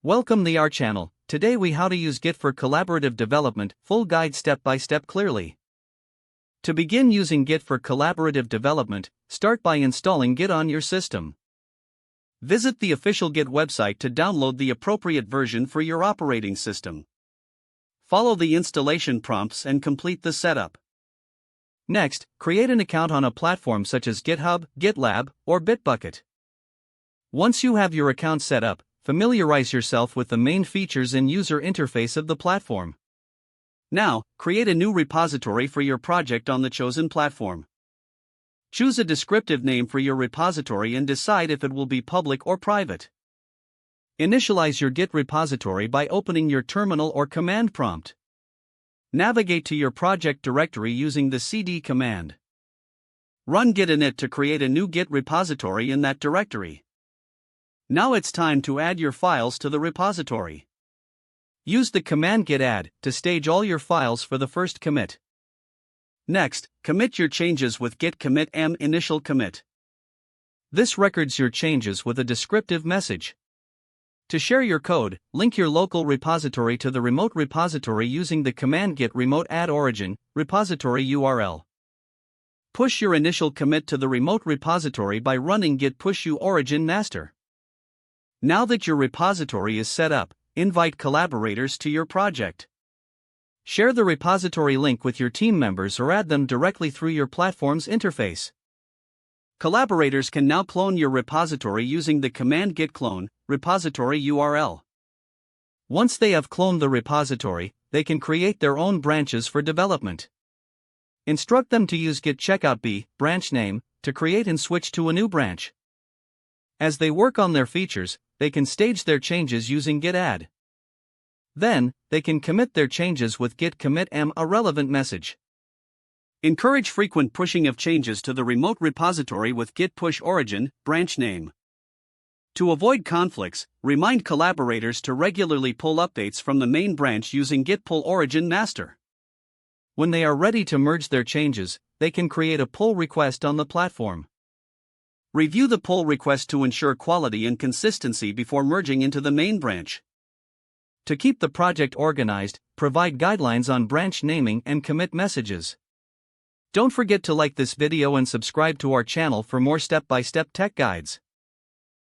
Welcome to our channel. Today we how to use Git for collaborative development, full guide step by step clearly. To begin using Git for collaborative development, start by installing Git on your system. Visit the official Git website to download the appropriate version for your operating system. Follow the installation prompts and complete the setup. Next, create an account on a platform such as GitHub, GitLab, or Bitbucket. Once you have your account set up, familiarize yourself with the main features and user interface of the platform. Now, create a new repository for your project on the chosen platform. Choose a descriptive name for your repository and decide if it will be public or private. Initialize your Git repository by opening your terminal or command prompt. Navigate to your project directory using the cd command. Run git init to create a new Git repository in that directory. Now it's time to add your files to the repository. Use the command git add to stage all your files for the first commit. Next, commit your changes with git commit m initial commit. This records your changes with a descriptive message. To share your code, link your local repository to the remote repository using the command git remote add origin repository URL. Push your initial commit to the remote repository by running git push u origin master. Now that your repository is set up, invite collaborators to your project. Share the repository link with your team members or add them directly through your platform's interface. Collaborators can now clone your repository using the command git clone repository URL. Once they have cloned the repository, they can create their own branches for development. Instruct them to use git checkout b branch name to create and switch to a new branch. As they work on their features, they can stage their changes using git add. Then, they can commit their changes with git commit m a relevant message. Encourage frequent pushing of changes to the remote repository with git push origin branch name. To avoid conflicts, remind collaborators to regularly pull updates from the main branch using git pull origin master. When they are ready to merge their changes, they can create a pull request on the platform. Review the pull request to ensure quality and consistency before merging into the main branch. To keep the project organized, provide guidelines on branch naming and commit messages. Don't forget to like this video and subscribe to our channel for more step-by-step tech guides.